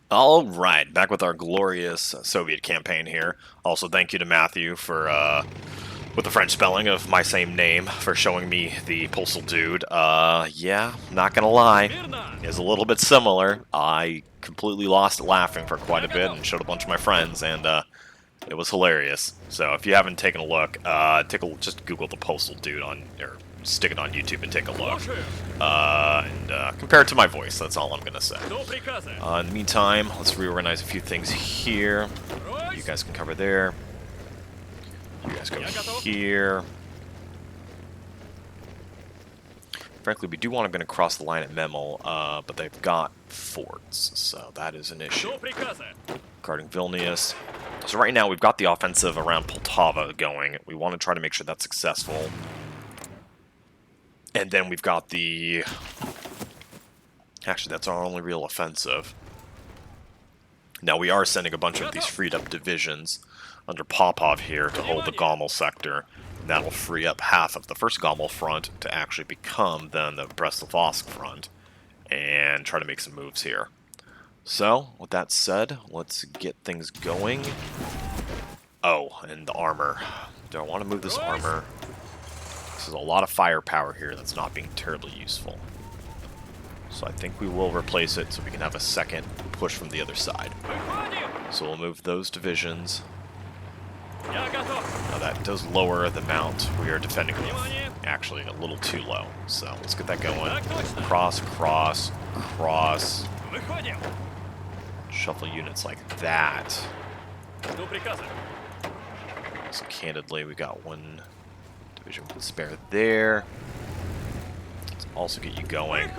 Alright, back with our glorious Soviet campaign here. Also, thank you to Matthew for, with the French spelling of my same name, for showing me the postal dude. Yeah, not gonna lie, is a little bit similar. I completely lost it laughing for quite a bit and showed a bunch of my friends, and, it was hilarious. So if you haven't taken a look, just Google the postal dude or stick it on YouTube and take a look. Compare it to my voice, that's all I'm gonna say. In the meantime, let's reorganize a few things here. You guys can cover there. You guys go here. Frankly, we do want to cross the line at Memel, but they've got forts, so that is an issue. Guarding Vilnius. So right now we've got the offensive around Poltava going. We want to try to make sure that's successful. And then we've got the... Actually, that's our only real offensive. Now we are sending a bunch of these freed up divisions under Popov here to hold the Gomel sector. And that'll free up half of the first Gomel front to actually become then the Brest-Litovsk front. And try to make some moves here. So, with that said, let's get things going. Oh, and the armor. Do I want to move this armor? This is a lot of firepower here that's not being terribly useful. So I think we will replace it so we can have a second push from the other side. So we'll move those divisions. Now that does lower the amount we are defending with. Actually, a little too low. So let's get that going. Cross, cross, cross. Shuffle units like that. So candidly, we got one division we can spare there. Let's also get you going.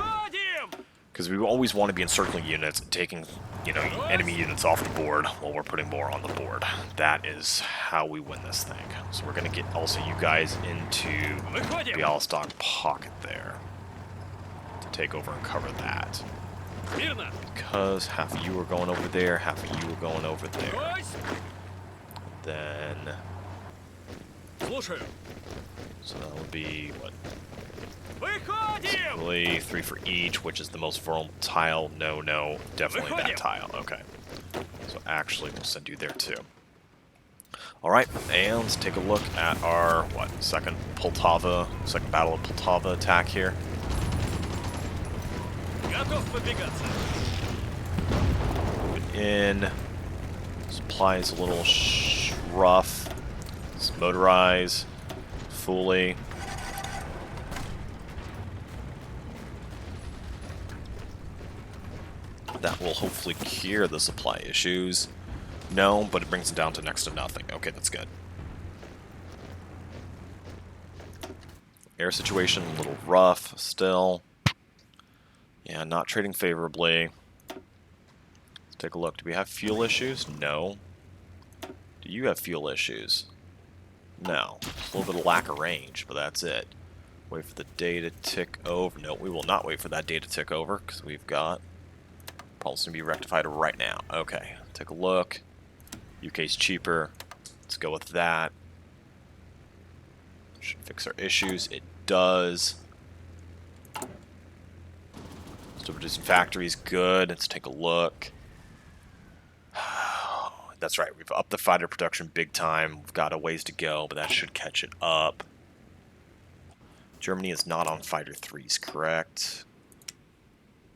Because we always want to be encircling units and taking, enemy units off the board while we're putting more on the board. That is how we win this thing. So we're going to get also you guys into Bialystok pocket there to take over and cover that. Because half of you are going over there, half of you are going over there. Then... So that would be, what? Basically 3 for each, which is the most vulnerable tile. No, definitely that tile. Okay. So actually, we'll send you there too. Alright, and let's take a look at our, second Battle of Poltava attack here. Moving in. Supply is a little rough. Let's motorize fully. That will hopefully cure the supply issues. No, but it brings it down to next to nothing. Okay, that's good. Air situation, a little rough still. Yeah, not trading favorably. Let's take a look. Do we have fuel issues? No. Do you have fuel issues? No. Just a little bit of lack of range, but that's it. Wait for the day to tick over. No, we will not wait for that day to tick over, because we've got... Pulse to be rectified right now. Okay, take a look. UK's cheaper. Let's go with that. Should fix our issues. It does. Still producing factories. Good. Let's take a look. That's right. We've upped the fighter production big time. We've got a ways to go, but that should catch it up. Germany is not on fighter 3s, correct?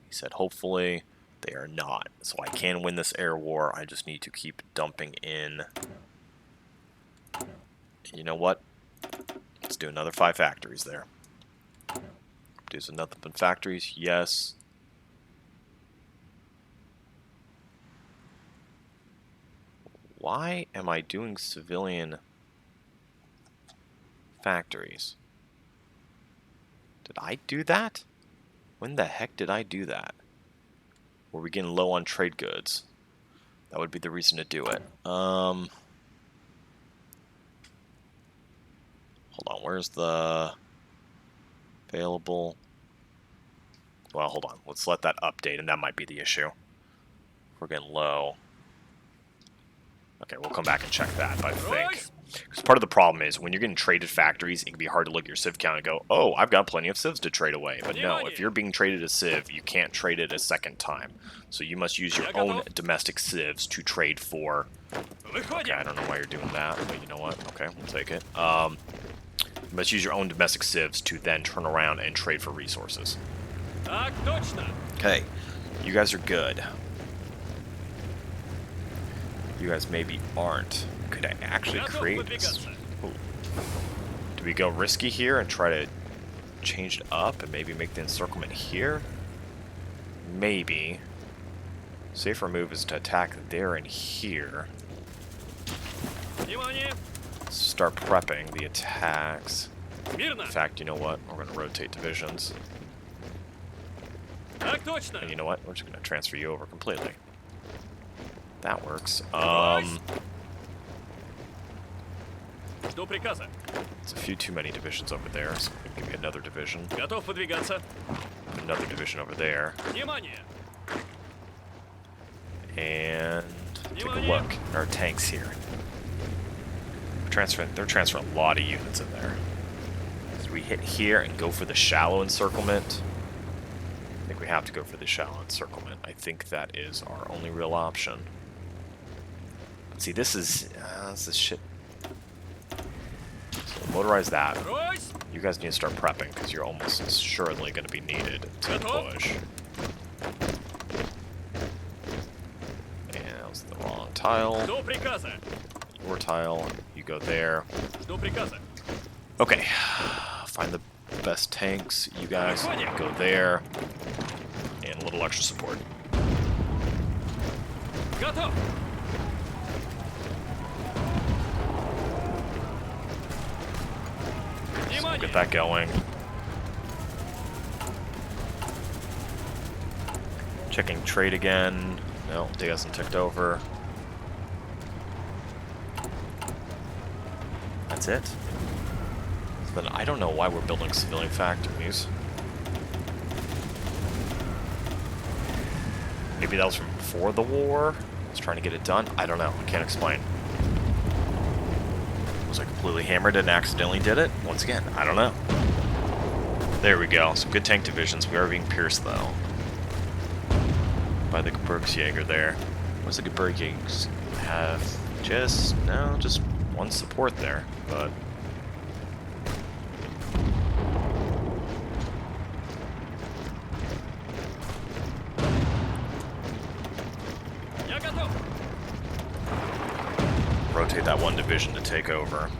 He said hopefully. They are not. So I can win this air war. I just need to keep dumping in. You know what? Let's do another 5 factories there. Do another factories. Yes. Why am I doing civilian factories? Did I do that? When the heck did I do that? Were we getting low on trade goods? That would be the reason to do it. Hold on, where's the available? Well, hold on. Let's let that update, and that might be the issue. We're getting low. Okay, we'll come back and check that, but I think Because part of the problem is when you're getting traded factories, it can be hard to look at your civ count and go, oh, I've got plenty of civs to trade away. But no, if you're being traded a civ, you can't trade it a second time. So you must use your own domestic civs to trade for... Okay, I don't know why you're doing that, but you know what? Okay, we'll take it. You must use your own domestic civs to then turn around and trade for resources. Okay, you guys are good. You guys maybe aren't. Could I actually create this? Ooh. Do we go risky here and try to change it up and maybe make the encirclement here? Maybe. Safer move is to attack there and here. Start prepping the attacks. In fact, you know what? We're going to rotate divisions. And you know what? We're just going to transfer you over completely. That works. It's a few too many divisions over there, so I'm going to give you another division. Another division over there. And take a look at our tanks here. They're transferring a lot of units in there. So we hit here and go for the shallow encirclement. I think we have to go for the shallow encirclement. I think that is our only real option. See, this is shit. So we'll motorize that. You guys need to start prepping because you're almost assuredly going to be needed to push. And that was the wrong tile. Your tile, you go there. Okay, find the best tanks. You guys go there, and a little extra support. So we'll get that going. Checking trade again. No, day hasn't ticked over. That's it. So then I don't know why we're building civilian factories. Maybe that was from before the war. I was trying to get it done. I don't know. I can't explain. Was I completely hammered and accidentally did it? Once again, I don't know. There we go. Some good tank divisions. We are being pierced though by the Gebirgsjäger there. What's the Gebirgsjägers have? Just one support there, but rotate that one division to take over.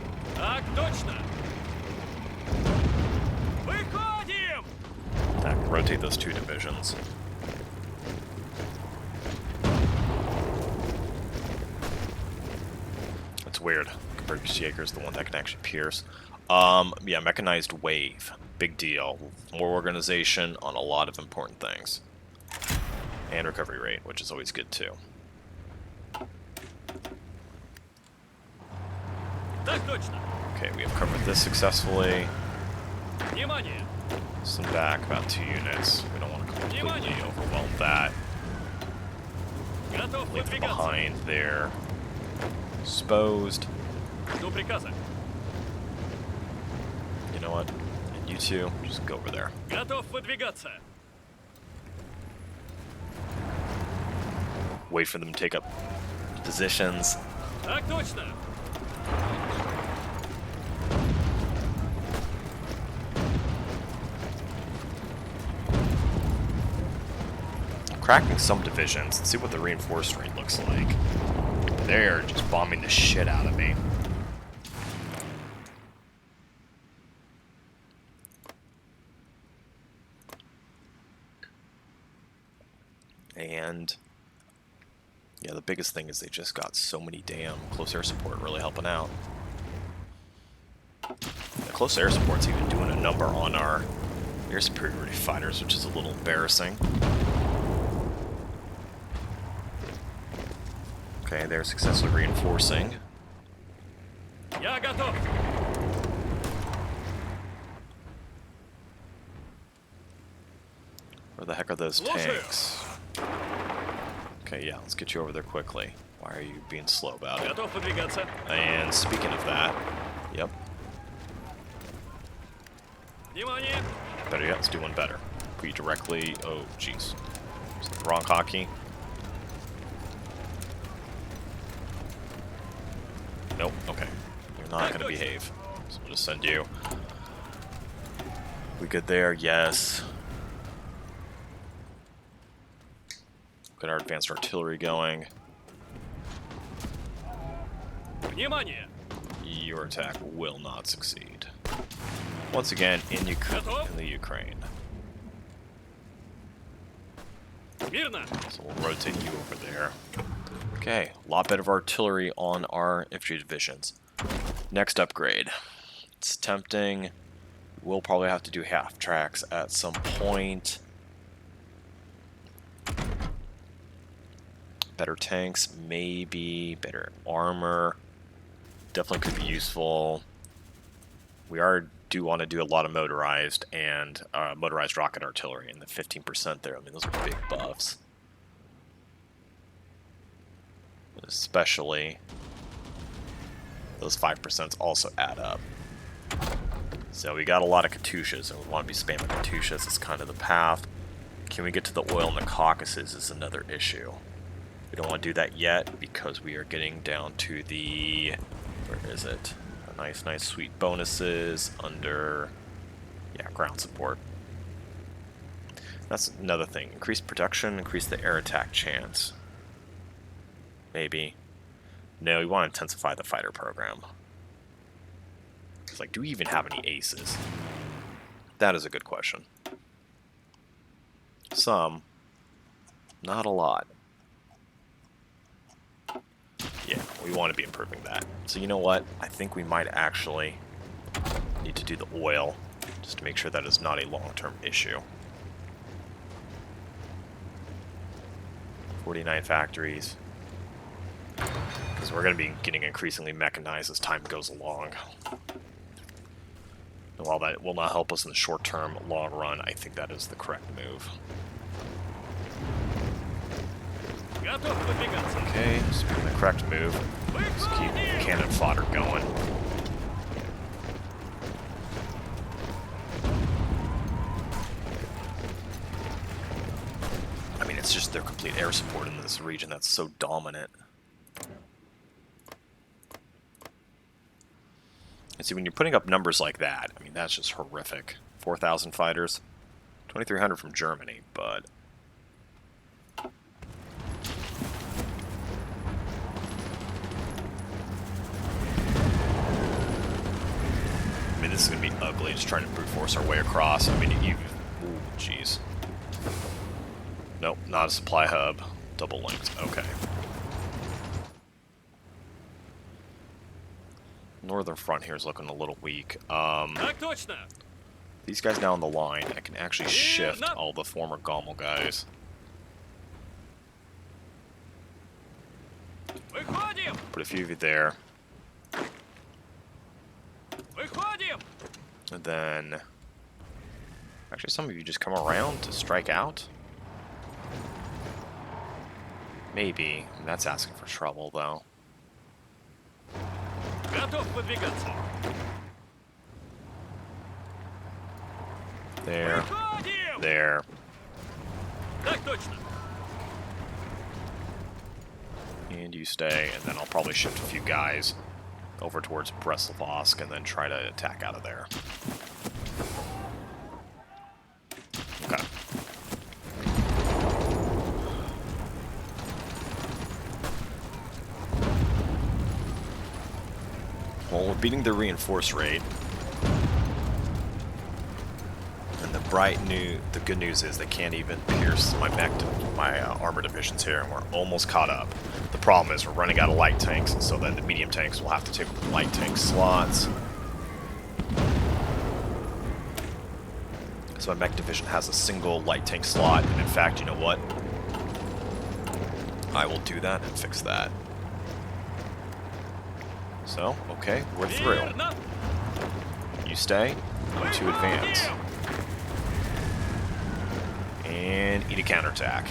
Rotate those two divisions. That's weird. Gebirgsjäger is the one that can actually pierce. Yeah, mechanized wave. Big deal. More organization on a lot of important things. And recovery rate, which is always good too. Okay, we have covered this successfully. Send back about 2 units. We don't want to completely overwhelm that. Leave them behind there. Exposed. You know what? And you two, just go over there. Wait for them to take up positions. Cracking some divisions. Let's see what the reinforced rate looks like. They're just bombing the shit out of me. And yeah, the biggest thing is they just got so many damn close air support really helping out. The close air support's even doing a number on our air superiority fighters, which is a little embarrassing. Okay, they're successfully reinforcing. Where the heck are those tanks? Okay, yeah, let's get you over there quickly. Why are you being slow about it? Готов выдвигаться. And speaking of that, yep. Внимание! Better yet, let's do one better. Put you directly. Oh, jeez. Is that the wrong hotkey? Nope. Okay. You're not going to behave. So we'll just send you. We good there? Yes. Get our advanced artillery going. Внимание! Your attack will not succeed. Once again, in the Ukraine. Мирно! So we'll rotate you over there. Okay, a lot better of artillery on our infantry divisions. Next upgrade. It's tempting. We'll probably have to do half tracks at some point. Better tanks, maybe. Better armor. Definitely could be useful. We do want to do a lot of motorized and motorized rocket artillery, and the 15% there. I mean, those are big buffs. Especially those 5% also add up. So we got a lot of Katyushas, and we want to be spamming Katyushas. It's kind of the path. Can we get to the oil in the Caucasus is another issue. We don't want to do that yet because we are getting down to the... Where is it? Nice, sweet bonuses under... Yeah, ground support. That's another thing. Increase production, increase the air attack chance. Maybe. No, we want to intensify the fighter program. It's like, do we even have any aces? That is a good question. Some. Not a lot. Yeah, we want to be improving that. So you know what? I think we might actually need to do the oil just to make sure that is not a long-term issue. 49 factories. Because we're going to be getting increasingly mechanized as time goes along. And while that will not help us in the short term, long run, I think that is the correct move. Okay, so the correct move. Let's keep cannon fodder going. I mean, it's just their complete air support in this region that's so dominant. And see, when you're putting up numbers like that, I mean, that's just horrific. 4,000 fighters, 2,300 from Germany, but... I mean, this is going to be ugly, just trying to brute force our way across. I mean, you... Ooh, jeez. Nope, not a supply hub. Double linked. Okay. Northern front here is looking a little weak. These guys down the line, I can actually shift all the former Gommel guys. Put a few of you there. And then... Actually, some of you just come around to strike out? Maybe. I mean, that's asking for trouble, though. There. There. And you stay, and then I'll probably shift a few guys over towards Brest-Litovsk and then try to attack out of there. Okay. Well, we're beating the reinforce rate. And the good news is they can't even pierce my armor divisions here, and we're almost caught up. The problem is we're running out of light tanks, and so then the medium tanks will have to take the light tank slots. So my mech division has a single light tank slot, and in fact, you know what? I will do that and fix that. So, okay, we're through. You stay, I'm to advance. And eat a counterattack.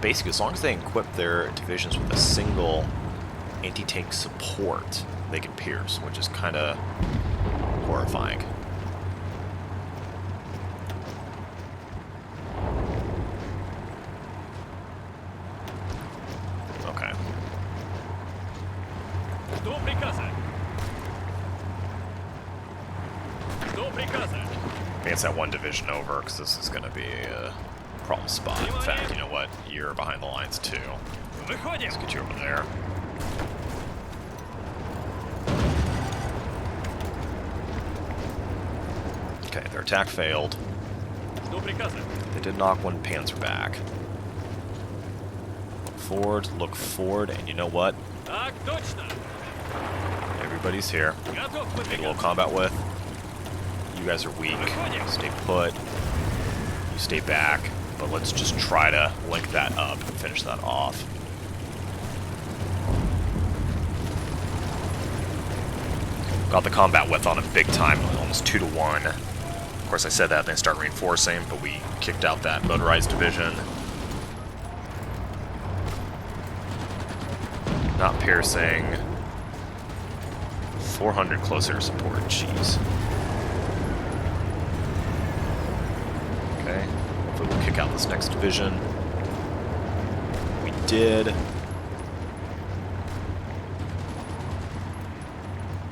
basically, as long as they equip their divisions with a single anti-tank support, they can pierce, which is kind of horrifying. Okay. Жду приказа. Жду приказа. Advance that one division over, because this is going to be a problem spot. In fact, you know what? You're behind the lines too. Выходим. Let's get you over there. Okay, their attack failed. Жду приказа. They did knock one Panzer back. Look forward, and you know what? Так точно. Everybody's here. Готов к Make a little выдвижению. combat with. You guys are weak. Stay put. You stay back. But let's just try to link that up and finish that off. Got the combat width on him big time, almost 2-to-1. Of course, I said that, then start reinforcing, but we kicked out that motorized division. Not piercing. 400 close air support, jeez. Okay, hopefully we'll kick out this next division. We did.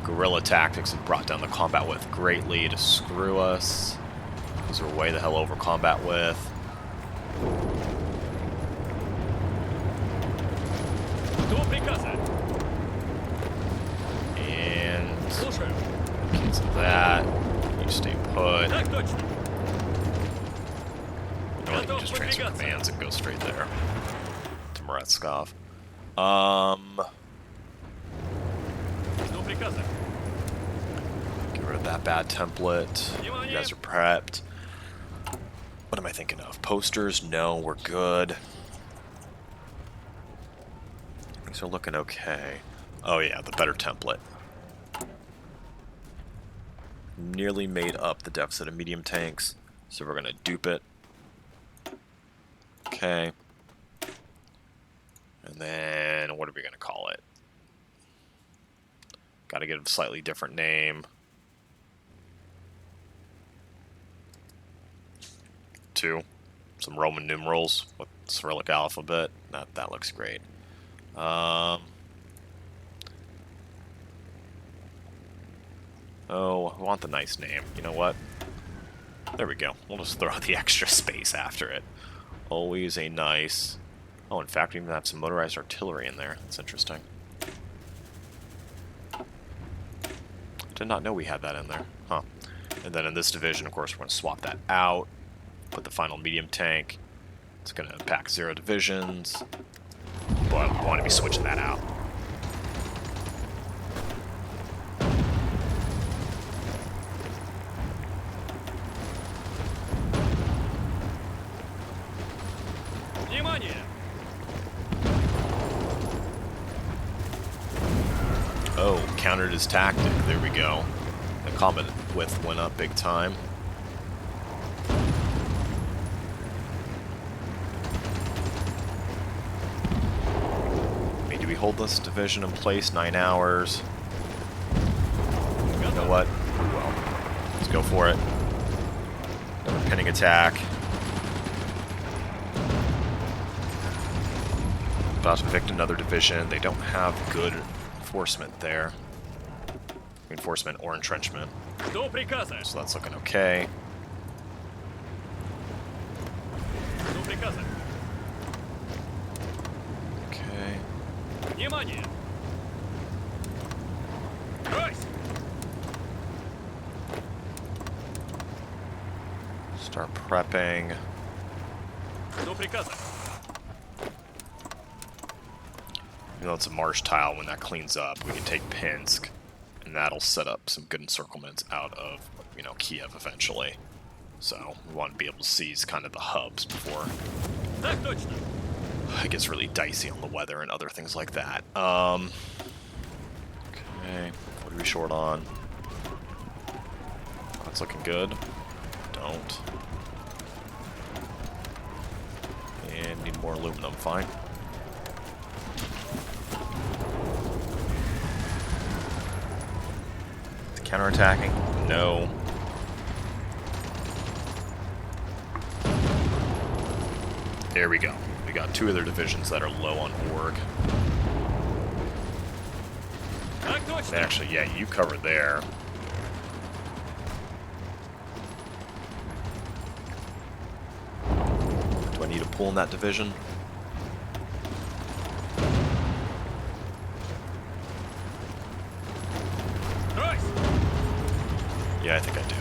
Guerrilla tactics have brought down the combat width greatly to screw us. Because we're way the hell over combat width. Жду приказа. And Слушаю. cancel that. You stay put. Так точно. You know what, you can just transfer commands and go straight there. To Moretskov. Жду приказа. Get rid of that bad template. You guys are prepped. What am I thinking of? Posters? No, we're good. Things are looking okay. Oh yeah, the better template. Nearly made up the deficit of medium tanks, so we're gonna dupe it. Okay. And then, what are we gonna call it? Gotta get a slightly different name. 2. Some Roman numerals with Cyrillic alphabet. That looks great. Oh, I want the nice name. You know what? There we go. We'll just throw the extra space after it. Always a nice... Oh, in fact, we even have some motorized artillery in there. That's interesting. Did not know we had that in there. Huh. And then in this division, of course, we're going to swap that out. Put the final medium tank. It's going to pack 0 divisions. Boy, I want to be switching that out. Внимание. Oh, countered his tactic. There we go. The combat width went up big time. I mean, do we hold this division in place 9 hours? You know what? Well, let's go for it. Another pinning attack. About to evict another division. They don't have good reinforcement there. Reinforcement or entrenchment. Жду приказа. So that's looking okay. Жду приказа. Okay. Внимание. Брось. Start prepping. Жду приказа. You know, it's a marsh tile. When that cleans up, we can take Pinsk, and that'll set up some good encirclements out of, you know, Kiev eventually. So we want to be able to seize kind of the hubs before Так точно. it gets really dicey on the weather and other things like that. Okay, what are we short on? That's looking good. Don't. And need more aluminum, fine. Counterattacking? No. There we go. We got 2 other divisions that are low on org. And actually, yeah, you covered there. Do I need a pull in that division? Yeah, I think I do.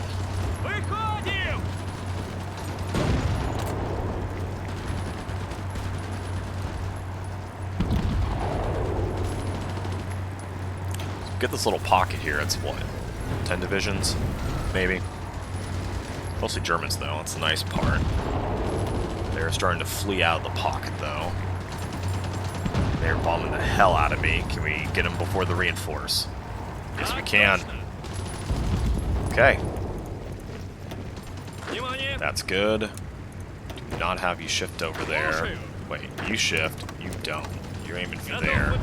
Get this little pocket here. It's what? 10 divisions? Maybe? Mostly Germans, though. That's the nice part. They're starting to flee out of the pocket, though. They're bombing the hell out of me. Can we get them before the reinforce? Yes, we can. Okay. That's good. Do not have you shift over there. Wait, you shift. You don't. You're aiming for there.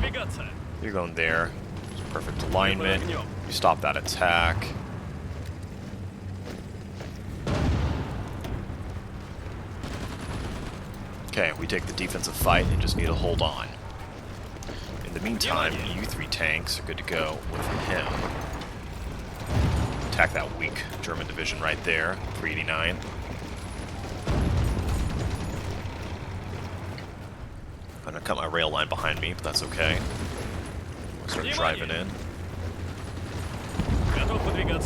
You're going there. Perfect alignment. You stop that attack. Okay, we take the defensive fight and just need to hold on. In the meantime, you 3 tanks are good to go with him. Attack that weak German division right there, 389. I'm gonna cut my rail line behind me, but that's okay. I'll start driving in.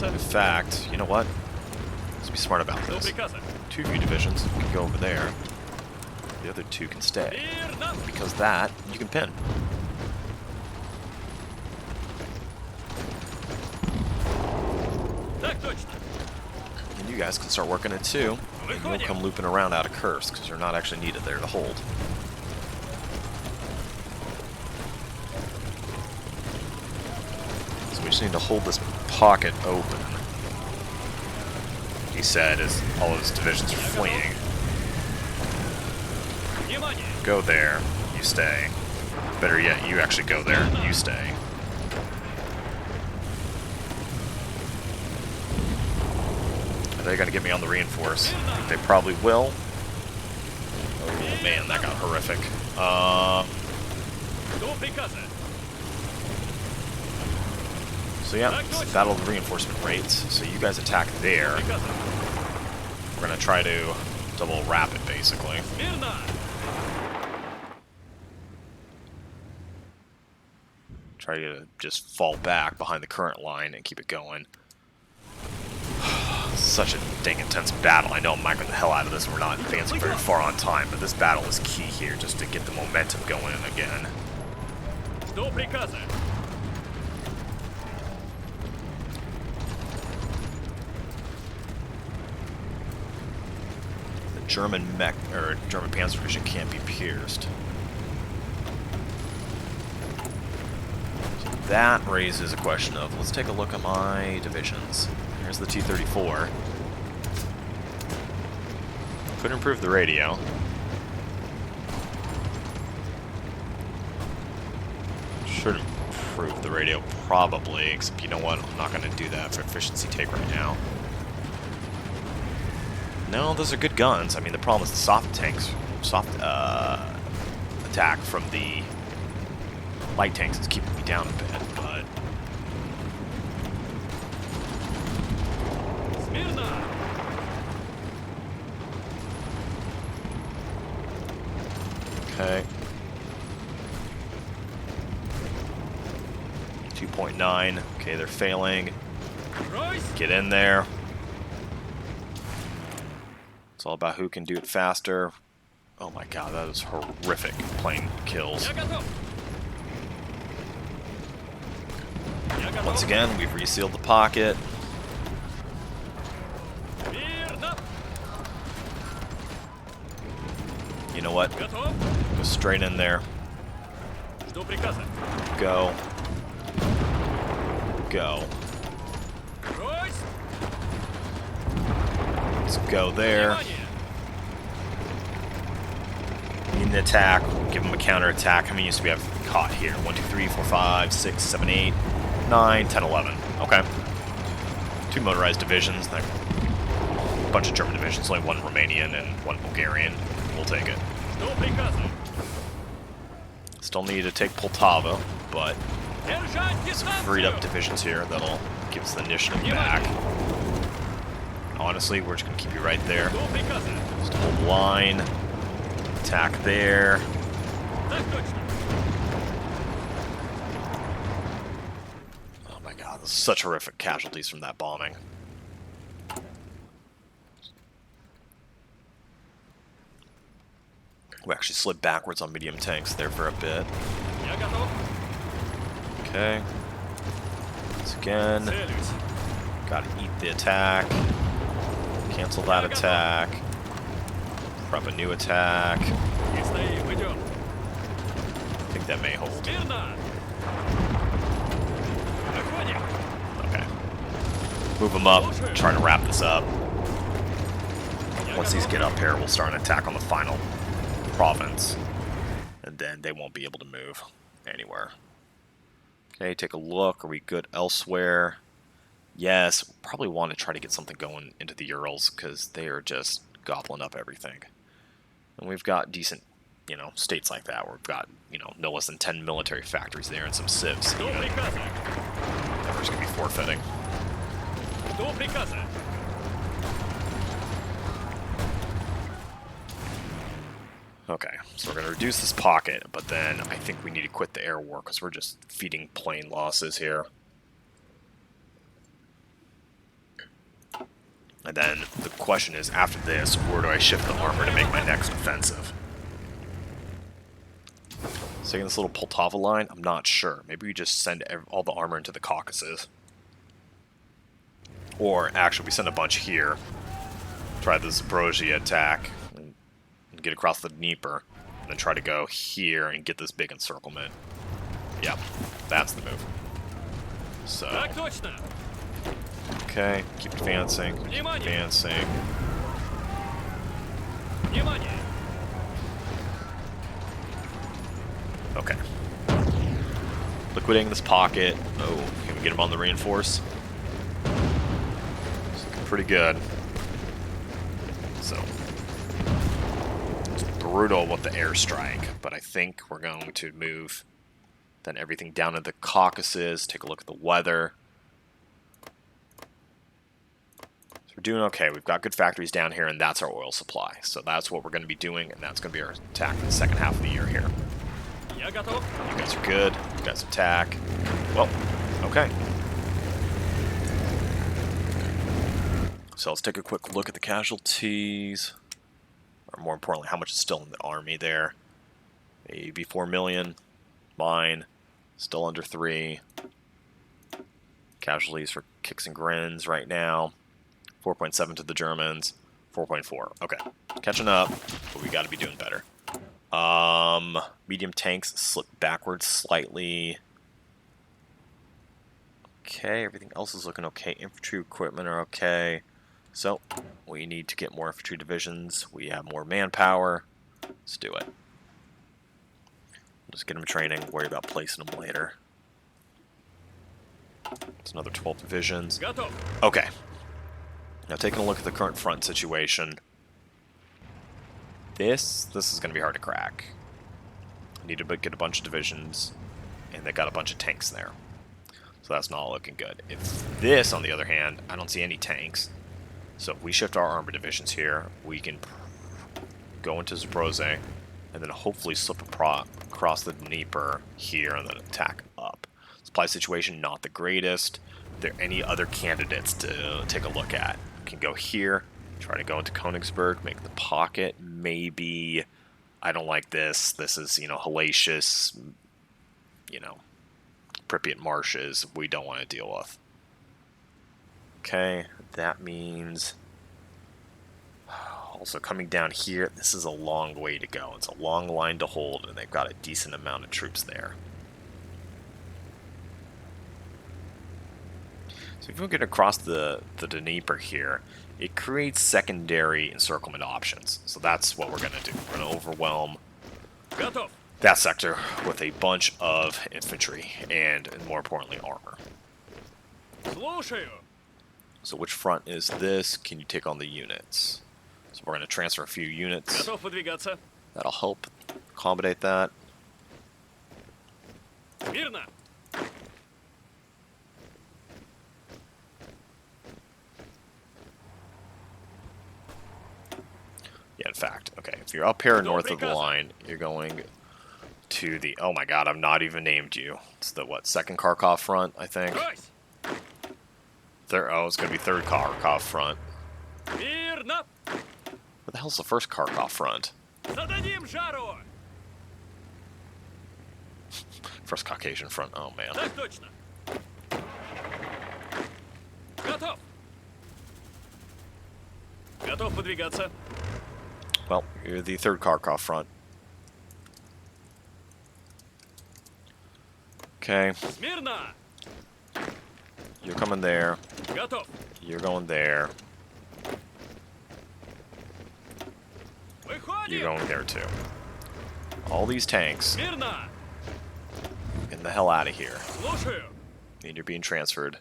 In fact, you know what? Let's be smart about this. 2 of you divisions can go over there. The other 2 can stay. Because that, you can pin. And you guys can start working it too. And you won't come looping around out of Kursk, because you're not actually needed there to hold. So we just need to hold this pocket open. He said as all of his divisions are fleeing. Go there, you stay. Better yet, you actually go there, you stay. Are they gonna get me on the reinforce? I think they probably will. Oh man, that got horrific. So yeah, it's the battle of the reinforcement rates. So you guys attack there. We're gonna try to double wrap it, basically. Try to just fall back behind the current line and keep it going. Such a dang intense battle. I know I'm microing the hell out of this and we're not advancing very far on time, but this battle is key here just to get the momentum going again. The German mech or German Panzer Division can't be pierced. So that raises a question of, let's take a look at my divisions. Here's the T-34. Could improve the radio. Should improve the radio, probably, except you know what? I'm not going to do that for efficiency take right now. No, those are good guns. I mean, the problem is the soft tanks, attack from the light tanks is keeping me down a bit, but... Okay. 2.9. Okay, they're failing. Get in there. It's all about who can do it faster. Oh my god, that was horrific plane kills. Once again, we've resealed the pocket. You know what? Go straight in there. Go. Go. Let's go there. You leading the attack. Give them a counterattack. How many units do we have caught here? 1, 2, 3, 4, 5, 6, 7, 8, 9, 10, 11. Okay. 2 motorized divisions. A bunch of German divisions. Only 1 Romanian and 1 Bulgarian. We'll take it. Что приказано? Still need to take Poltava, but Держать some freed up дистанцию! divisions here that'll give us the initiative back. Honestly, we're just going to keep you right there. Что приказано? Just hold the line. Attack there. Так точно. Oh my god, this is such horrific casualties from that bombing. We actually slid backwards on medium tanks there for a bit. Я готов. Okay. Once again, Целюсь. gotta eat the attack. Cancel that attack. Prep a new attack. Не стоим, идем. I think that may hold. Смирно! Выходим! Okay. Move them up, try to wrap this up. Once these get up here, we'll start an attack on the final province. And then they won't be able to move anywhere. Okay, take a look. Are we good elsewhere? Yes, probably want to try to get something going into the Urals because they are just gobbling up everything. And we've got decent, you know, states like that where we've got, you know, no less than 10 military factories there and some civs. Что Even. приказано? That we're just going to be forfeiting. Что приказано? Okay, so we're going to reduce this pocket, but then I think we need to quit the air war because we're just feeding plane losses here. And then the question is, after this, where do I shift the armor to make my next offensive? Taking this little Poltava line, I'm not sure. Maybe we just send all the armor into the Caucasus. Or, actually, we send a bunch here. Try the Zaporozhye attack. And get across the Dnieper. And then try to go here and get this big encirclement. Yep, that's the move. So... Так точно! Okay, keep advancing, keep Внимание! advancing. Внимание! Okay. Liquidating this pocket. Oh, can we get him on the reinforce? It's looking pretty good. So, it's brutal with the airstrike, but I think we're going to move then everything down to the Caucasus, take a look at the weather. We're doing okay. We've got good factories down here, and that's our oil supply. So that's what we're going to be doing, and that's going to be our attack in the second half of the year here. Я готов. You guys are good. You guys attack. Well, okay. So let's take a quick look at the casualties. Or more importantly, how much is still in the army there. Maybe 4 million. Mine. Still under 3. Casualties for kicks and grins right now. 4.7 to the Germans, 4.4. Okay, catching up, but we got to be doing better. Medium tanks slip backwards slightly. Okay, everything else is looking okay. Infantry equipment are okay. So, we need to get more infantry divisions. We have more manpower. Let's do it. Just get them training, worry about placing them later. It's another 12 divisions. Готов. Okay. Now taking a look at the current front situation. This is going to be hard to crack. I need to get a bunch of divisions, and they got a bunch of tanks there. So that's not looking good. If this, on the other hand, I don't see any tanks. So if we shift our armor divisions here, we can go into Zaporozhye, and then hopefully slip across the Dnieper here, and then attack up. Supply situation, not the greatest. Are there any other candidates to take a look at? We can go here, try to go into Königsberg, make the pocket. Maybe, I don't like this. This is, you know, hellacious, you know, Pripyat marshes we don't want to deal with. Okay, that means also coming down here, this is a long way to go. It's a long line to hold, and they've got a decent amount of troops there. So if we get across the Dnieper here, it creates secondary encirclement options. So that's what we're going to do. We're going to overwhelm Готов. that sector with a bunch of infantry and, more importantly, armor. Слушаю. So which front is this? Can you take on the units? So we're going to transfer a few units. Готов выдвигаться. That'll help accommodate that. Мирно. Yeah, in fact, okay, if you're up here north of the line, you're going to the... Oh my god, I've not even named you. It's the, what, second Kharkov front, I think? Брось. Oh, it's going to be third Kharkov front. Мирно. Where the hell's the first Kharkov front? Зададим жару. First Caucasian front, oh man. Так точно. Готов. Готов выдвигаться. Well, you're the third Kharkov front. Okay, Смирно. you're coming there. Готов. You're going there. Выходим. You're going there too. All these tanks, Мирно. get the hell out of here. Слушаю. And you're being transferred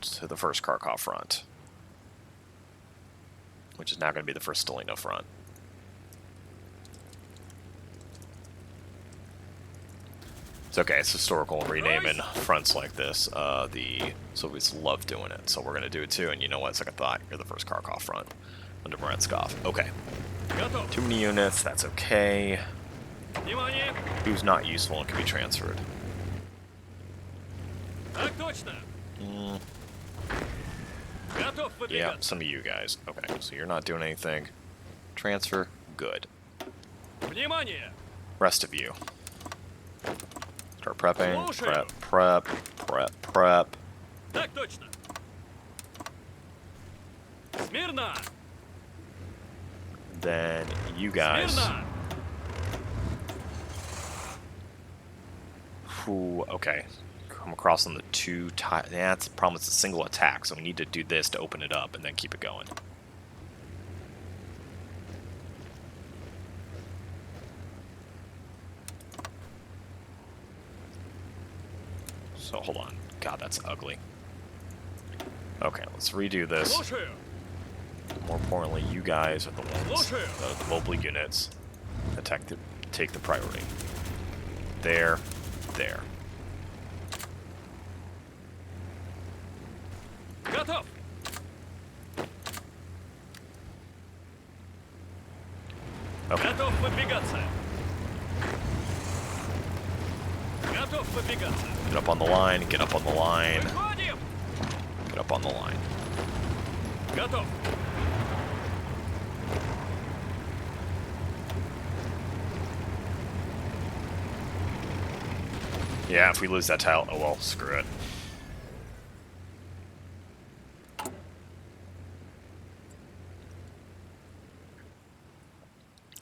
to the first Kharkov front, which is now going to be the first Stalino front. It's okay, it's historical renaming fronts like this. The Soviets love doing it, so we're going to do it too. And you know what? Second thought, you're the first Kharkov front under Moretskov. Okay. Готов. Too many units, that's okay. Внимание. Who's not useful and can be transferred? Так точно. Готов Yeah, выдвигаться. some of you guys. Okay, so you're not doing anything. Transfer, good. Внимание. Rest of you. Start prepping. Слушаю. Prep. Так точно. Смирно. Then you guys. Смирно. Who? Okay. Come across on the two. That's the problem. It's a single attack, so we need to do this to open it up and then keep it going. So hold on. God, that's ugly. Okay, let's redo this. Слушаю. More importantly, you guys are the ones, Слушаю. the mobile units, that take the priority. There. Готов. Okay. Готов выдвигаться. Готов выдвигаться. Get up on the line, get up on the line, Выходим. get up on the line. Готов. Yeah, if we lose that tile, oh well, screw it.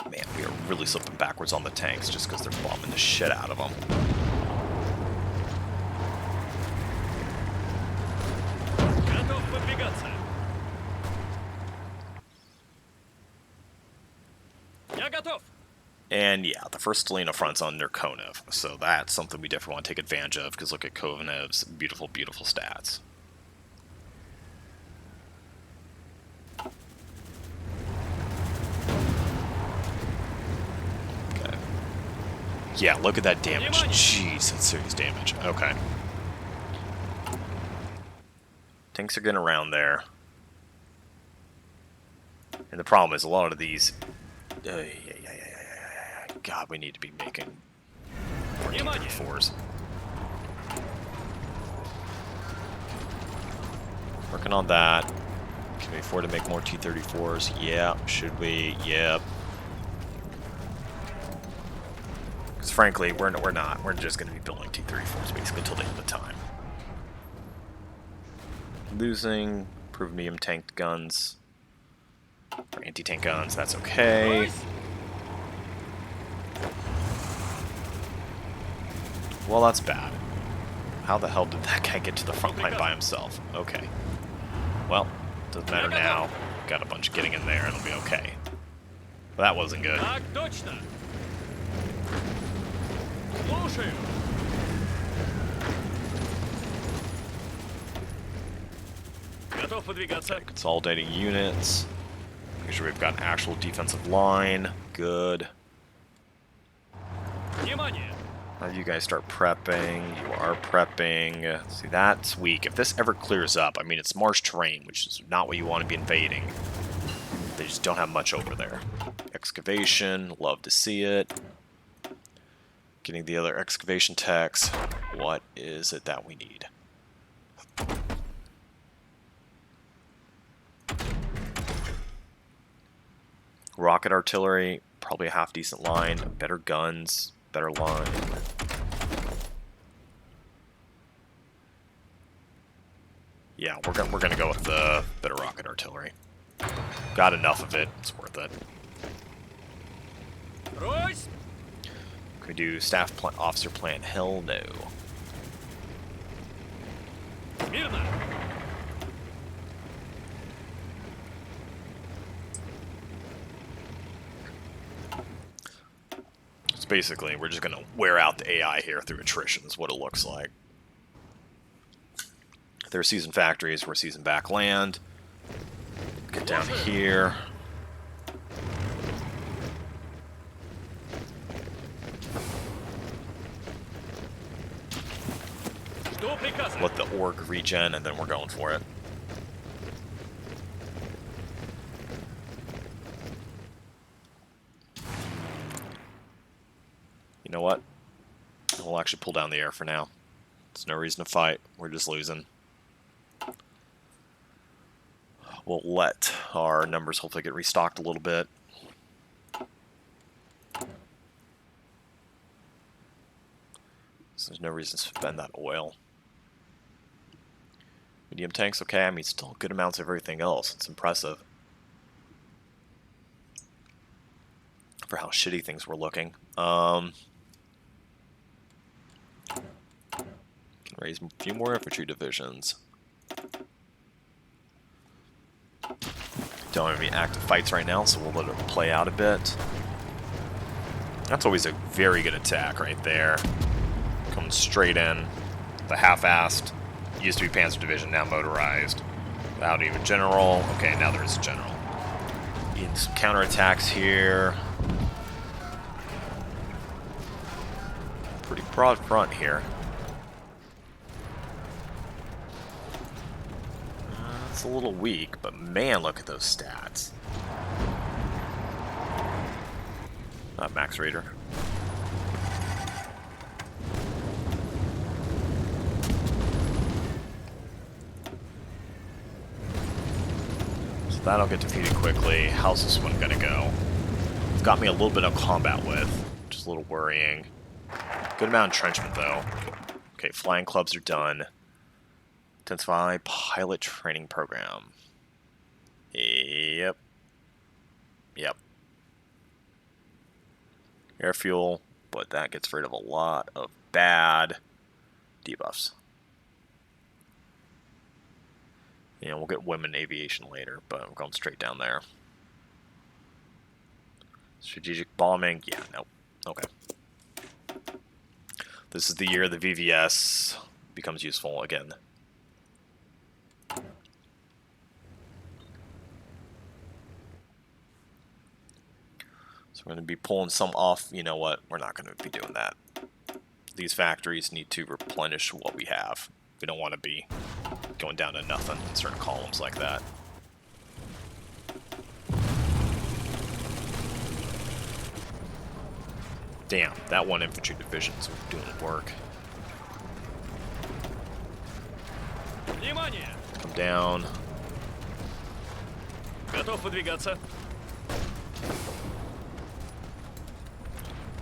Man, we are really slipping backwards on the tanks just because they're bombing the shit out of them. Готов выдвигаться. Я готов. And yeah, the first Stalina front's under Konev, so that's something we definitely want to take advantage of, because look at Konev's beautiful, beautiful stats. Okay. Yeah, look at that damage. Jeez, that's serious damage. Okay. Tanks are getting around there. And the problem is a lot of these... God, we need to be making more T-34s. Working on that. Can we afford to make more T-34s? Yeah. Should we? Yep. Because frankly, we're not. We're just going to be building T-34s basically until the end of time. Losing. Improved medium tank guns. Or anti-tank guns. That's okay. Well, that's bad. How the hell did that guy get to the front line by himself? Okay. Well, doesn't matter now. Got a bunch getting in there, and it'll be okay. That wasn't good. Так точно. Слушаю. Готов выдвигаться. Consolidating units. Make sure we've got an actual defensive line. Good. Внимание. Now you guys start prepping. You are prepping. See, that's weak. If this ever clears up, I mean, it's marsh terrain, which is not what you want to be invading. They just don't have much over there. Excavation. Love to see it. Getting the other excavation techs. What is it that we need? Rocket artillery, probably a half decent line. Better guns, better line. Yeah, we're gonna go with the better rocket artillery. Got enough of it. It's worth it. Ройс. Can we do staff officer plan? Hell no. Мирно. It's basically, we're just gonna wear out the AI here through attrition is what it looks like. They're season factories, we're season back land. Get down here. Что приказано? Let the org regen, and then we're going for it. You know what? We'll actually pull down the air for now. There's no reason to fight. We're just losing. We'll let our numbers hopefully get restocked a little bit. So there's no reason to spend that oil. Medium tanks, okay. I mean, still good amounts of everything else. It's impressive. For how shitty things were looking. Can raise a few more infantry divisions. Don't have any active fights right now, so we'll let it play out a bit. That's always a very good attack right there. Coming straight in. The half-assed. Used to be Panzer Division, now motorized. Without even general. Okay, now there is a general. Getting some counterattacks here. Pretty broad front here. It's a little weak, but man, look at those stats. Not Max Raider. So that'll get defeated quickly. How's this one gonna go? It's got me a little bit of combat with, which is a little worrying. Good amount of entrenchment though. Okay, flying clubs are done. Intensify pilot training program. Yep. Yep. Air fuel, but that gets rid of a lot of bad debuffs. You know, we'll get women aviation later, but I'm going straight down there. Strategic bombing, yeah, nope. Okay. This is the year the VVS becomes useful again. So we're going to be pulling some off. You know what? We're not going to be doing that. These factories need to replenish what we have. We don't want to be going down to nothing in certain columns like that. Damn, that one infantry division's doing work. Внимание! Come down. Готов выдвигаться.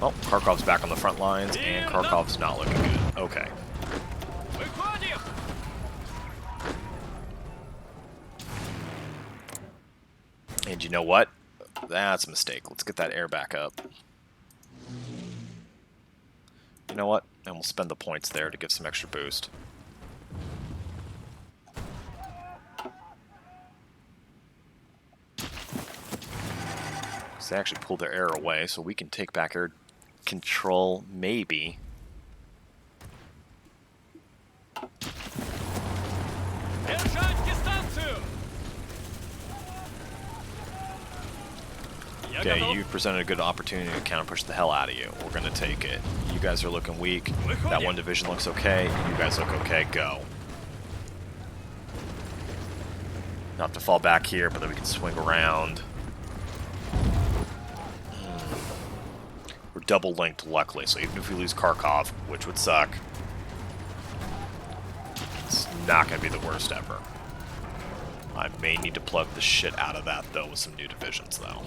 Oh, Kharkov's back on the front lines, and Kharkov's not looking good. Okay. Выходим! And you know what? That's a mistake. Let's get that air back up. You know what? And we'll spend the points there to give some extra boost. They actually pulled their air away, so we can take back air control, maybe. Держать дистанцию! Я Okay, готов. you presented a good opportunity to counter push the hell out of you. We're gonna take it. You guys are looking weak. That one division looks okay. You guys look okay. Go. Not have to fall back here, but then we can swing around. We're double linked, luckily, so even if we lose Kharkov, which would suck, it's not going to be the worst ever. I may need to plug the shit out of that, though, with some new divisions, though.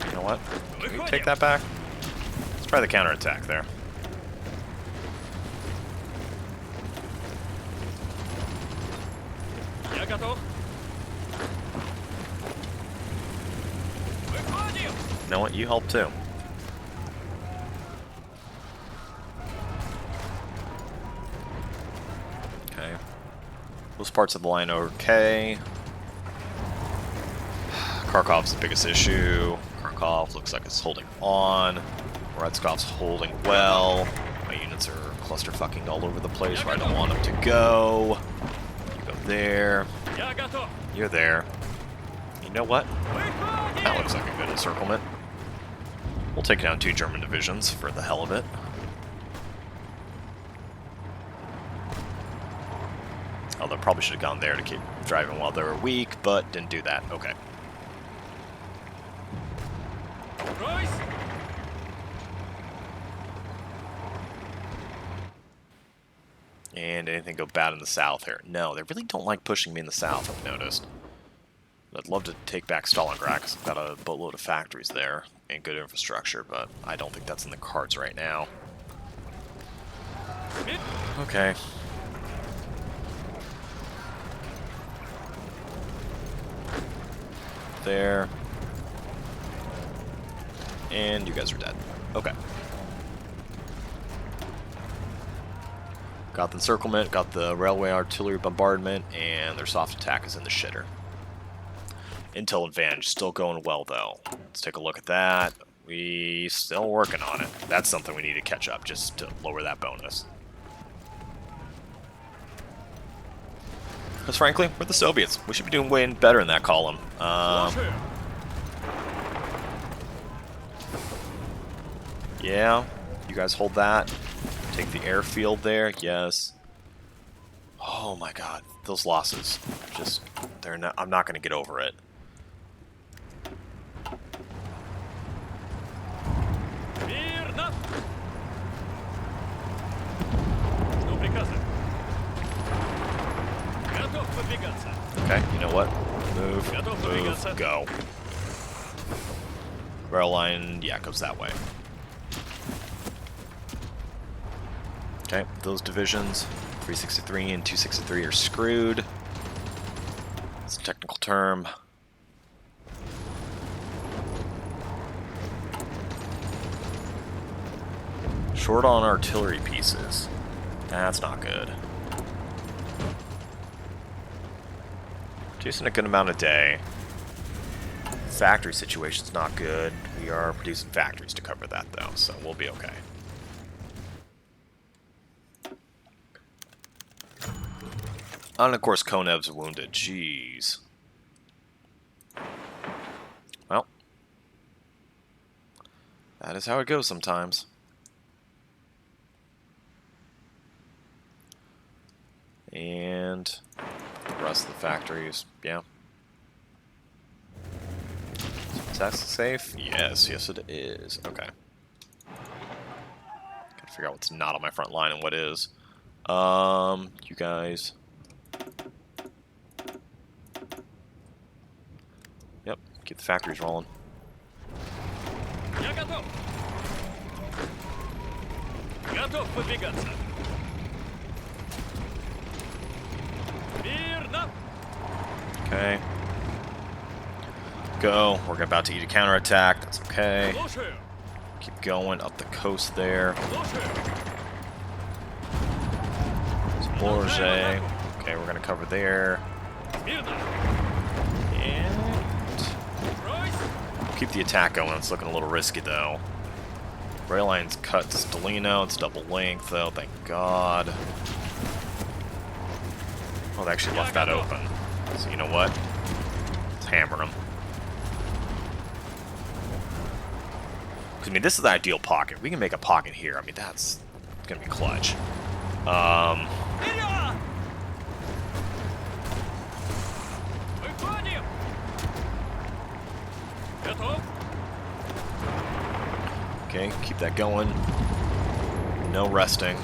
You know what? Can we take that back? Let's try the counterattack there. Я готов. Выходим! You know what? You help too. Okay. Those parts of the line are okay. Kharkov's the biggest issue. Kharkov looks like it's holding on. Redskov's holding well. My units are cluster-fucking all over the place where I don't want them to go. You go there. Я готов. You're there. You know what? Выходим! That looks like a good encirclement. We'll take down 2 German divisions for the hell of it. Although probably should have gone there to keep driving while they were weak, but didn't do that. Okay. Royce! And anything go bad in the south here? No, they really don't like pushing me in the south, I've noticed. I'd love to take back Stalingrad because I've got a boatload of factories there and good infrastructure, but I don't think that's in the cards right now. Okay. There. And you guys are dead. Okay. Got the encirclement, got the railway artillery bombardment, and their soft attack is in the shitter. Intel advantage still going well, though. Let's take a look at that. We still working on it. That's something we need to catch up, just to lower that bonus. Because frankly, we're the Soviets. We should be doing way better in that column. Yeah, you guys hold that. Take the airfield there, yes. Oh my god, those losses. Just, they're not, I'm not going to get over it. Мирно! Жду приказа. Готов выдвигаться. Okay, you know what? Move, Готов move, выдвигаться. go. Rail line, yeah, goes that way. Okay, those divisions, 363 and 263 are screwed. It's a technical term. Short on artillery pieces. That's not good. Producing a good amount a day. Factory situation's not good. We are producing factories to cover that though, so we'll be okay. And of course, Konev's wounded. Jeez. Well, that is how it goes sometimes. And the rest of the factories, yeah. Is that safe? Yes, yes it is. Okay. Gotta figure out what's not on my front line and what is. You guys. Yep, keep the factories rolling. Я готов. Готов выдвигаться. Мирно! Okay. Go. We're about to eat a counterattack. That's okay. Слушаю. Keep going up the coast there. Слушаю. So Borge. Okay, we're gonna cover there. Смирно. And Брось. keep the attack going. It's looking a little risky though. Rail lines cut to Stelino. It's double length though, thank God. Oh, they actually left that open. So you know what? Let's hammer them. I mean, this is the ideal pocket. We can make a pocket here. I mean, that's gonna be clutch. Вперед! Выходим! Готов? Okay, keep that going. No resting.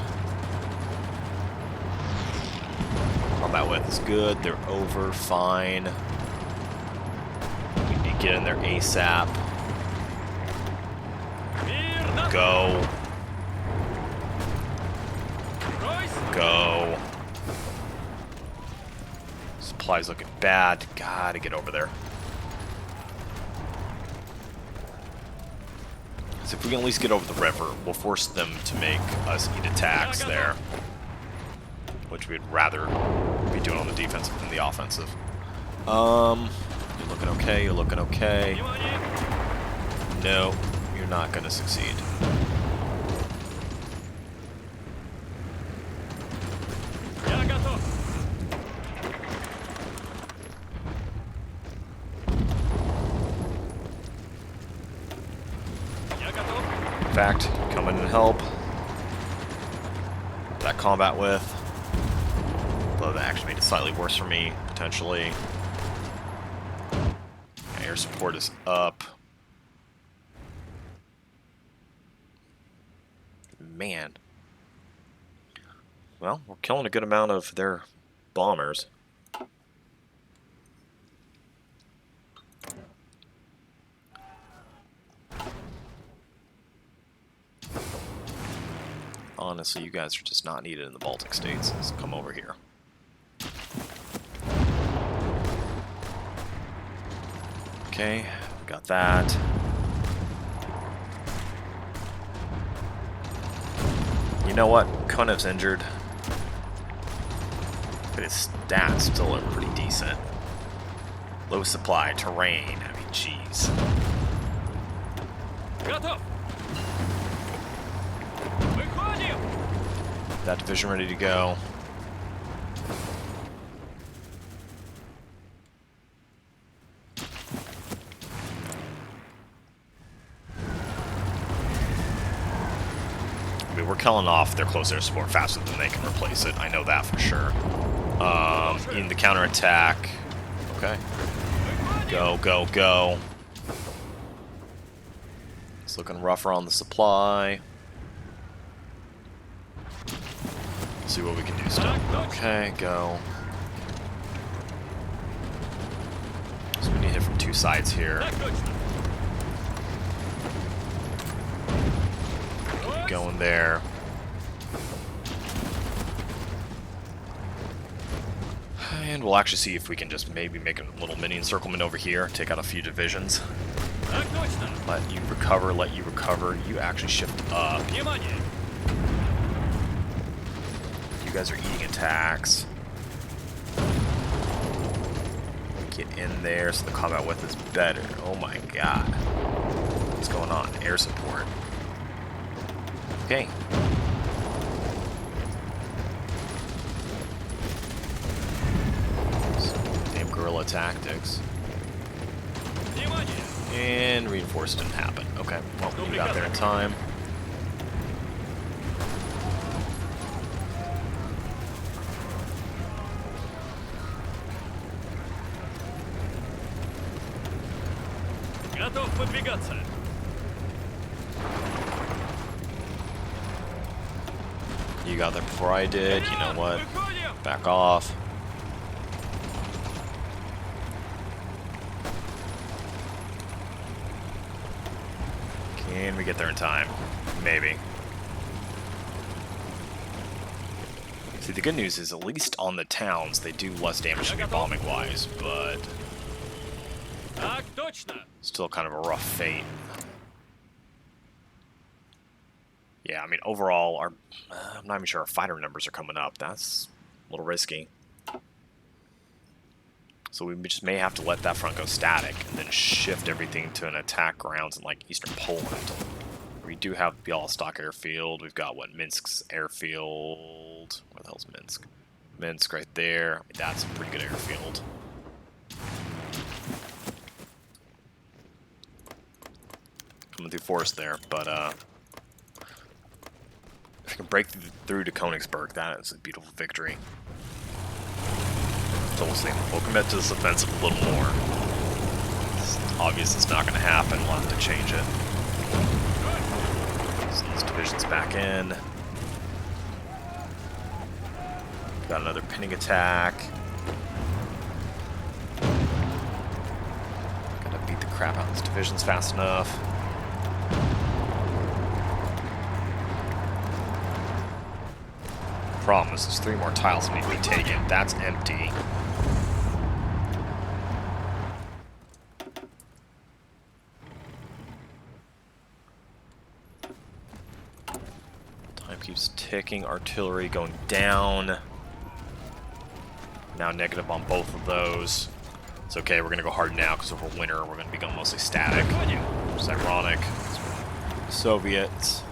Combat width is good. They're over. Fine. We need to get in there ASAP. Мирно. Go. Брось. Go. Supplies looking bad. Gotta get over there. So if we can at least get over the river, we'll force them to make us eat attacks there. Which we'd rather be doing on the defensive than the offensive. You're looking okay, you're looking okay. Внимание! No, you're not gonna succeed. Я готов. Я готов. In fact, come in and help. That combat with. Though that actually made it slightly worse for me, potentially. Air support is up. Man. Well, we're killing a good amount of their bombers. Honestly, you guys are just not needed in the Baltic states, so come over here. Okay, got that. You know what? Konev's injured. But his stats still are pretty decent. Low supply, terrain, I mean, jeez. Готов. Выходим. That division ready to go. I mean, we're killing off their close air support faster than they can replace it. I know that for sure. In the counterattack. Okay. Go, go, go. It's looking rougher on the supply. See what we can do still. Okay, go. So we need to hit from two sides here. Так точно. Keep going there. And we'll actually see if we can just maybe make a little mini encirclement over here, take out a few divisions. Так точно. Let you recover, let you recover. You actually shift up. Внимание. You guys are eating attacks. Get in there so the combat width is better. Oh my god. What's going on? Air support. Okay. Damn guerrilla tactics. Внимание. And reinforce didn't happen. Okay, well, we got there in time. Готов выдвигаться. You got there before I did. You know what? Выходим. Back off. Can we get there in time? Maybe. See, the good news is at least on the towns, they do less damage to me bombing-wise, but Так точно. still kind of a rough fate. Yeah, I mean, overall, I'm not even sure our fighter numbers are coming up. That's A little risky. So we just may have to let that front go static and then shift everything to an attack grounds in like eastern Poland. We do have Bialystok airfield. We've got what, Minsk's airfield. Where the hell's Minsk? Minsk right there. I mean, that's a pretty good airfield. Coming through forest there, but if we can break through to Königsberg, that is a beautiful victory. So we'll see. We'll commit to this offensive a little more. It's obvious it's not going to happen. We'll have to change it. Send these divisions back in. Got another pinning attack. Gotta beat the crap out of these divisions fast enough. Problem is, there's 3 more tiles that need to be taken. That's empty. Time keeps ticking. Artillery going down. Now negative on both of those. It's okay, we're going to go hard now because over winter we're going to be going mostly static. Which is ironic. Soviets.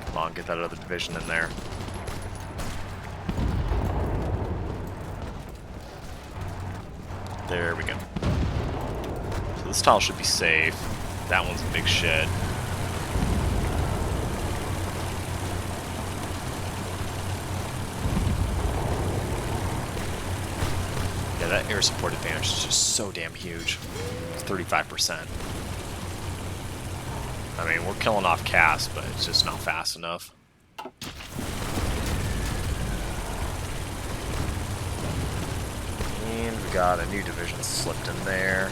Come on, get that other division in there. There we go. So this tile should be safe. That one's a big shed. Yeah, that air support advantage is just so damn huge. It's 35%. I mean, we're killing off Cass, but it's just not fast enough. And we got a new division slipped in there.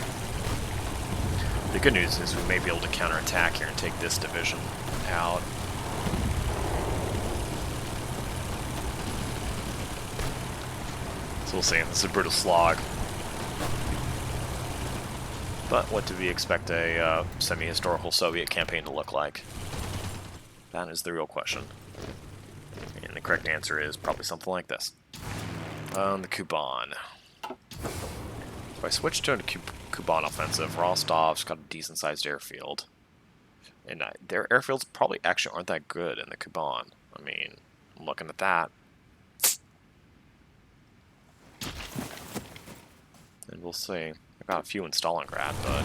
The good news is we may be able to counterattack here and take this division out. So we'll see. This is a brutal slog. But what do we expect a semi-historical Soviet campaign to look like? That is the real question. And the correct answer is probably something like this. The Kuban. If I switch to a Kuban offensive, Rostov's got a decent-sized airfield. And their airfields probably actually aren't that good in the Kuban. I mean, I'm looking at that. And we'll see. I got a few in Stalingrad, but...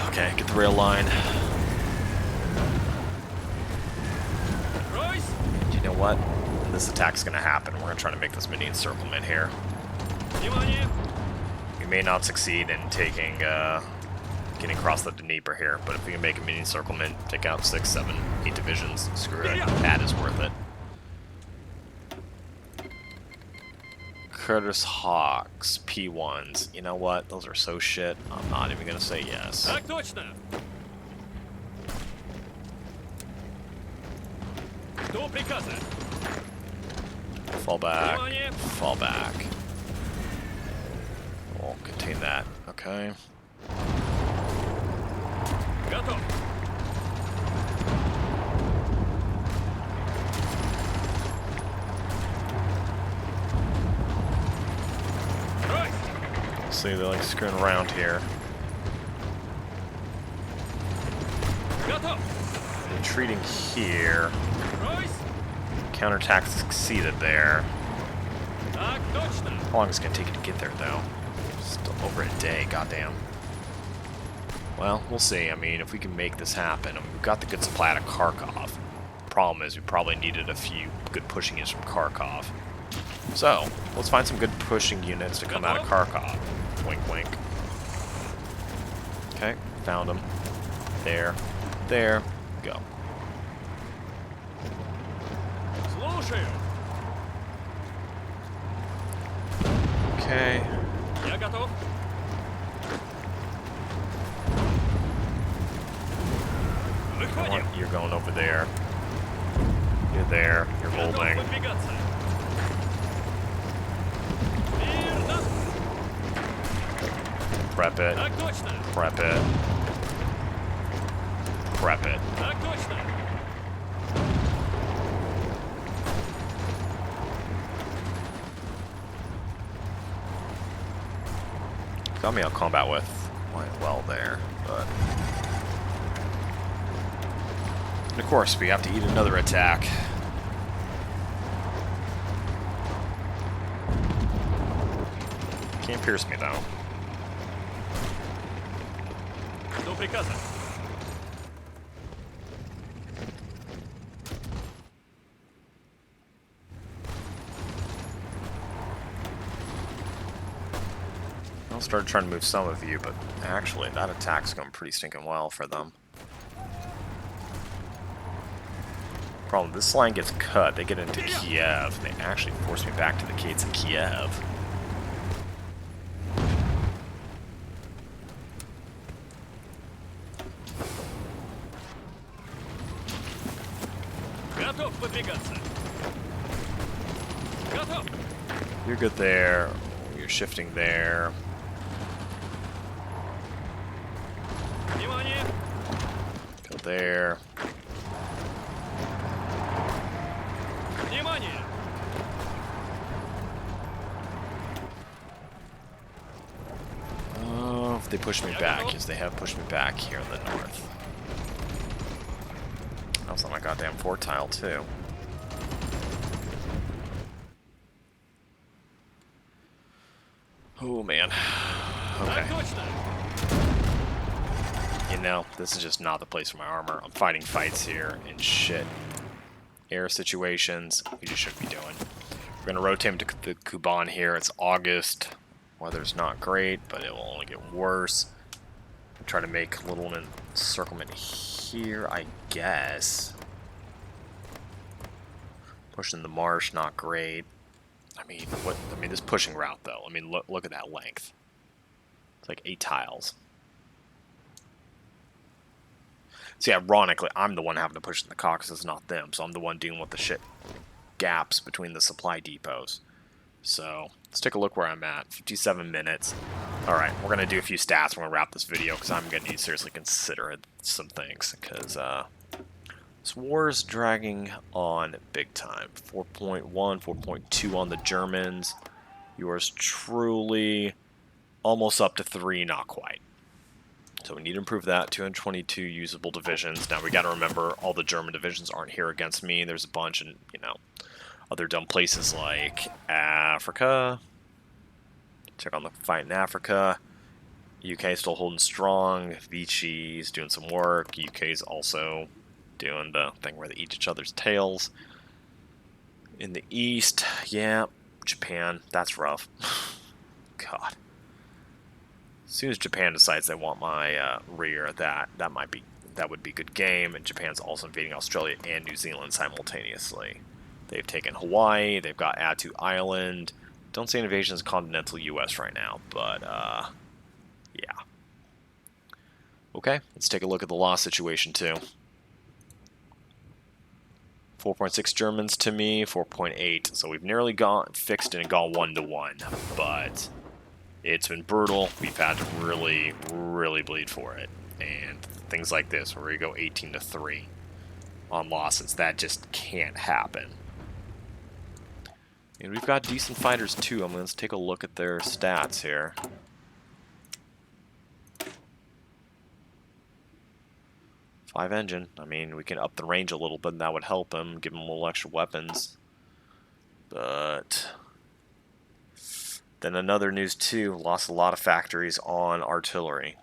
Okay, get the rail line. You know what? This attack's gonna happen. We're gonna try to make this mini encirclement here. We may not succeed in taking, getting across the Dnieper here, but if we can make a mini encirclement, take out 6, 7, 8 divisions, screw it. That is worth it. Curtis Hawks, P1s. You know what? Those are so shit. I'm not even gonna say yes. Fall back. Fall back. We'll contain that. Okay. See, they're like screwing around here. Retreating here. Counterattack succeeded there. How long is it going to take it to get there, though? Still over a day, goddamn. Well, we'll see. I mean, if we can make this happen. I mean, we've got the good supply out of Kharkov. Problem is, we probably needed a few good pushing units from Kharkov. So, let's find some good pushing units to come out of Kharkov. Wink, wink. Okay, found them. There. There. Go. Okay. You're going over there. You're there. You're Готов holding. выдвигаться. Верно. Prep it. Так точно. Prep it. Prep it. Так точно. Got me on combat with quite well there, but... And of course, we have to eat another attack. Can't pierce me, though. Жду приказа. I started trying to move some of you, but actually, that attack's going pretty stinking well for them. Problem, this line gets cut, they get into Kiev, and they actually force me back to the gates of Kiev. Готов выдвигаться. Готов. You're good there, you're shifting there. Внимание. Go there. Внимание. Oh, if they push me back, yes, they have pushed me back here in the north. I was on my goddamn fort tile, too. Oh, man. Okay. Так точно. You know, this is just not the place for my armor. I'm fighting fights here and shit. Air situations, we just shouldn't be doing. We're going to rotate him to the Kuban here. It's August. Weather's not great, but it will only get worse. Try to make a little encirclement here, I guess. Pushing the marsh, not great. I mean, what? I mean, this pushing route, though. I mean, look at that length. It's like 8 tiles. See, ironically, I'm the one having to push in the Caucasus, not them. So I'm the one dealing with the shit gaps between the supply depots. So let's take a look where I'm at. 57 minutes. All right, we're gonna do a few stats. We're gonna wrap this video because I'm gonna need to seriously consider some things because this war is dragging on big time. 4.1, 4.2 on the Germans. Yours truly almost up to 3, not quite. So we need to improve that. 222 usable divisions. Now we got to remember all the German divisions aren't here against me. There's a bunch in, you know, other dumb places like Africa. Check on the fight in Africa. UK still holding strong. Vichy's doing some work. UK's also doing the thing where they eat each other's tails. In the east, yeah, Japan. That's rough. God. As soon as Japan decides they want my rear, that would be good game. And Japan's also invading Australia and New Zealand simultaneously. They've taken Hawaii. They've got Attu Island. Don't see invasions of continental U.S. right now, but yeah. Okay, let's take a look at the loss situation too. 4.6 Germans to me, 4.8. So we've nearly fixed it and gone 1-to-1, but it's been brutal. We've had to really, really bleed for it. And things like this, where we go 18-3 on losses, that just can't happen. And we've got decent fighters too. Let's take a look at their stats here. Five engine. I mean, we can up the range a little bit, and that would help him, give him a little extra weapons. But then another news too, lost a lot of factories on artillery.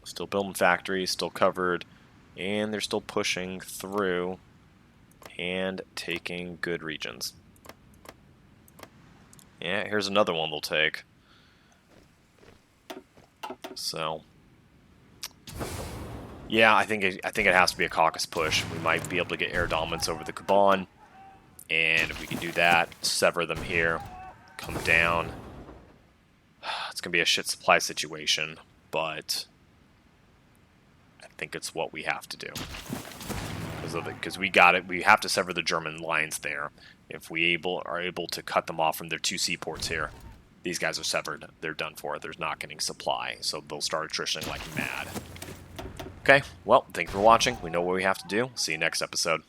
Still building factories, still covered, and they're still pushing through and taking good regions. Yeah, here's another one they'll take. So, yeah, I think it has to be a Caucasus push. We might be able to get air dominance over the Kuban, and if we can do that, sever them here, come down. It's gonna be a shit supply situation, but I think it's what we have to do. Because we have to sever the German lines there. If we are able to cut them off from their 2 seaports here, these guys are severed. They're done for. There's not getting supply, so they'll start attritioning like mad. Okay, well, thank you for watching. We know what we have to do. See you next episode.